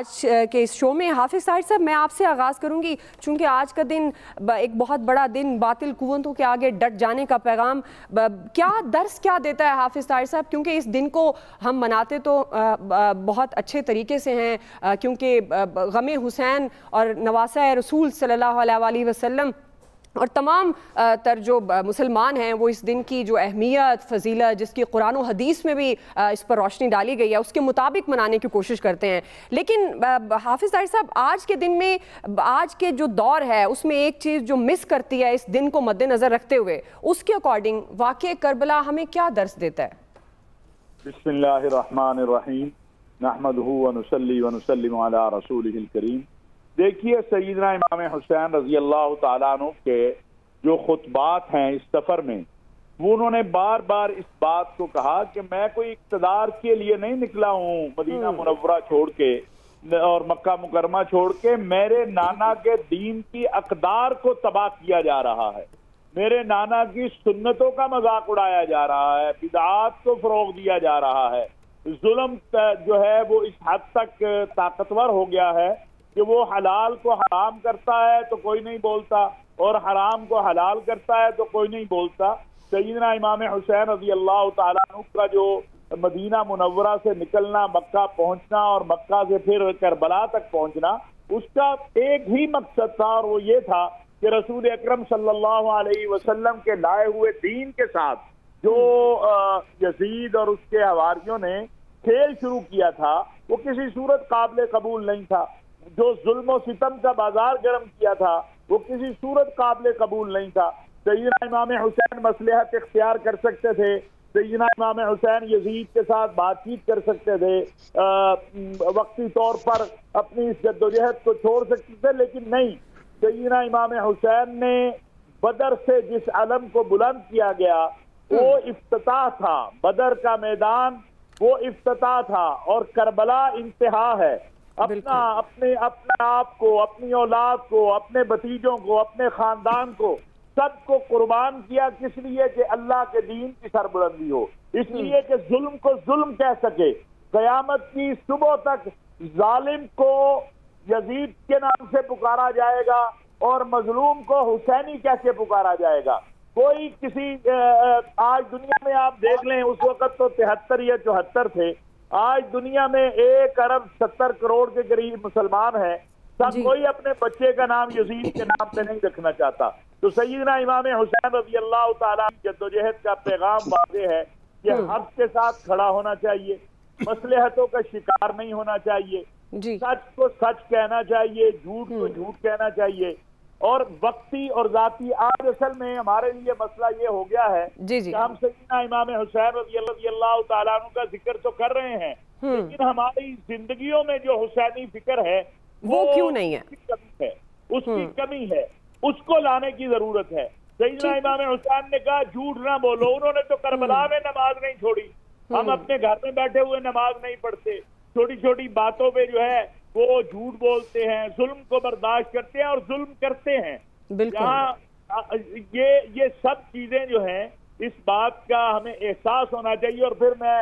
آج کے اس شو میں حافظ طاہر صاحب میں آپ سے آغاز کروں گی، چونکہ آج کا دن ایک بہت بڑا دن، باطل قوتوں کے آگے ڈٹ جانے کا پیغام کیا درس کیا دیتا ہے حافظ طاہر صاحب؟ کیونکہ اس دن کو ہم مناتے تو بہت اچھے طریقے سے ہیں، کیونکہ غم حسین اور نواسہ رسول صلی اللہ علیہ وآلہ وسلم اور تمام تر جو مسلمان ہیں وہ اس دن کی جو اہمیت، فضیلت جس کی قرآن و حدیث میں بھی اس پر روشنی ڈالی گئی ہے اس کے مطابق منانے کی کوشش کرتے ہیں۔ لیکن حافظ طاہر صاحب آج کے دن میں، آج کے جو دور ہے اس میں ایک چیز جو مس کرتی ہے اس دن کو مد نظر رکھتے ہوئے، اس کے اکارڈنگ واقعہ کربلا ہمیں کیا درس دیتا ہے؟ بسم اللہ الرحمن الرحیم، نحمدہ ونصلی ونسلم علی رسولہ الکریم۔ دیکھیے سیدنا امام حسین رضی اللہ تعالیٰ عنہ کے جو خطبات ہیں اس سفر میں، وہ انہوں نے بار بار اس بات کو کہا کہ میں کوئی اقتدار کے لیے نہیں نکلا ہوں مدینہ منورہ چھوڑ کے اور مکہ مکرمہ چھوڑ کے، میرے نانا کے دین کی اقدار کو تباہ کیا جا رہا ہے، میرے نانا کی سنتوں کا مذاق اڑایا جا رہا ہے، بدعات کو فروغ دیا جا رہا ہے، ظلم جو ہے وہ اس حد تک طاقتور ہو گیا ہے کہ وہ حلال کو حرام کرتا ہے تو کوئی نہیں بولتا اور حرام کو حلال کرتا ہے تو کوئی نہیں بولتا۔ سیدنا امام حسین رضی اللہ تعالیٰ عنہ کا جو مدینہ منورہ سے نکلنا، مکہ پہنچنا اور مکہ سے پھر کربلا تک پہنچنا، اس کا ایک ہی مقصد تھا اور وہ یہ تھا کہ رسول اکرم صلی اللہ علیہ وسلم کے لائے ہوئے دین کے ساتھ جو یزید اور اس کے حواریوں نے کھیل شروع کیا تھا وہ کسی صورت قابل قبول نہیں تھا، جو ظلم و ستم کا بازار گرم کیا تھا وہ کسی صورت قابل قبول نہیں تھا۔ سیدنا امام حسین مصلحت اختیار کر سکتے تھے، سیدنا امام حسین یزید کے ساتھ بات چیت کر سکتے تھے، وقتی طور پر اپنی اس جدوجہد کو چھوڑ سکتے تھے، لیکن نہیں، سیدنا امام حسین نے بدر سے جس علم کو بلند کیا گیا وہ افتتاح تھا، بدر کا میدان وہ افتتاح تھا اور کربلا انتہا ہے۔ اپنے آپ کو، اپنی اولاد کو، اپنے بھتیجوں کو، اپنے خاندان کو، سب کو قربان کیا، کس لیے کہ اللہ کے دین کی سربلندی ہو، اس لیے کہ ظلم کو ظلم کہہ سکے۔ قیامت کی صبح تک ظالم کو یزید کے نام سے پکارا جائے گا اور مظلوم کو حسینی کہہ کے پکارا جائے گا۔ کوئی کسی آج دنیا میں آپ دیکھ لیں، اس وقت تو 73 یا 74 تھے، آج دنیا میں 1 ارب 70 کروڑ کے قریب مسلمان ہیں، کوئی اپنے بچے کا نام یزید کے نام پہ نہیں رکھنا چاہتا۔ تو سیدنا امام حسین رضی اللہ تعالیٰ کی جدوجہد کا پیغام واضح ہے کہ حق کے ساتھ کھڑا ہونا چاہیے، مصلحتوں کا شکار نہیں ہونا چاہیے، سچ کو سچ کہنا چاہیے، جھوٹ کو جھوٹ کہنا چاہیے، اور وقتی اور ذاتی آج اصل میں ہمارے لیے مسئلہ یہ ہو گیا ہے کہ ہم سیدنا امام حسین رضی اللہ تعالیٰ عنہ کا ذکر تو کر رہے ہیں، لیکن ہماری زندگیوں میں جو حسینی فکر ہے وہ کیوں نہیں ہے، اس کی کمی ہے، اس کو لانے کی ضرورت ہے۔ سیدنا امام حسین نے کہا جھوٹ نہ بولو، انہوں نے تو کربلا میں نماز نہیں چھوڑی، ہم اپنے گھر میں بیٹھے ہوئے نماز نہیں پڑھتے، چھوٹی چھوٹی باتوں پہ جو ہے وہ جھوٹ بولتے ہیں، ظلم کو برداشت کرتے ہیں اور ظلم کرتے ہیں۔ یہ سب چیزیں جو ہیں اس بات کا ہمیں احساس ہونا چاہیے۔ اور پھر میں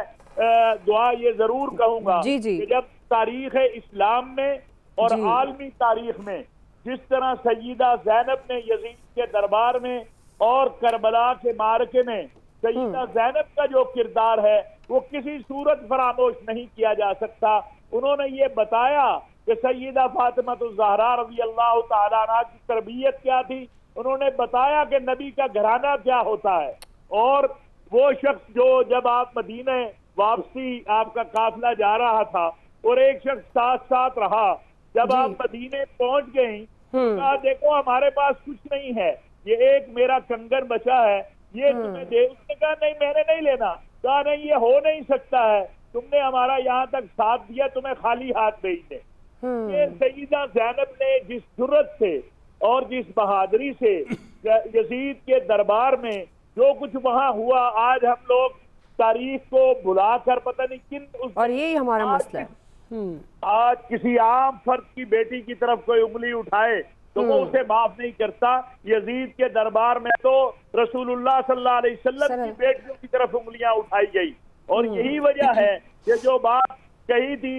دعا یہ ضرور کہوں گا کہ جب تاریخ اسلام میں اور عالمی تاریخ میں جس طرح سیدہ زینب نے یزید کے دربار میں اور کربلا کے معرکے میں سیدہ زینب کا جو کردار ہے وہ کسی صورت فراموش نہیں کیا جا سکتا۔ انہوں نے یہ بتایا کہ سیدہ فاطمہ الزہرا رضی اللہ تعالیٰ عنہ کی تربیت کیا تھی، انہوں نے بتایا کہ نبی کا گھرانہ کیا ہوتا ہے، اور وہ شخص جو جب آپ مدینہ واپسی آپ کا قافلہ جا رہا تھا اور ایک شخص ساتھ ساتھ رہا، جب آپ مدینے پہنچ گئیں کہا دیکھو ہمارے پاس کچھ نہیں ہے، یہ ایک میرا کنگن بچا ہے، یہ تمہیں دے۔ اس نے کہا نہیں میں نے نہیں لینا، کہا نہیں یہ ہو نہیں سکتا ہے، تم نے ہمارا یہاں تک ساتھ دیا، تمہیں خالی ہاتھ بھیج دیں۔ یہ سیدہ زینب نے جس جرأت سے اور جس بہادری سے یزید کے دربار میں جو کچھ وہاں ہوا، آج ہم لوگ تاریخ کو بھلا کر پتہ نہیں کن، اور یہی ہمارا مسئلہ ہے، آج کسی عام فرد کی بیٹی کی طرف کوئی انگلی اٹھائے تو وہ اسے معاف نہیں کرتا۔ یزید کے دربار میں تو رسول اللہ صلی اللہ علیہ وسلم کی بیٹیوں کی طرف انگلیاں اٹھائی گئی، اور یہی وجہ ہے کہ جو بات کہی تھی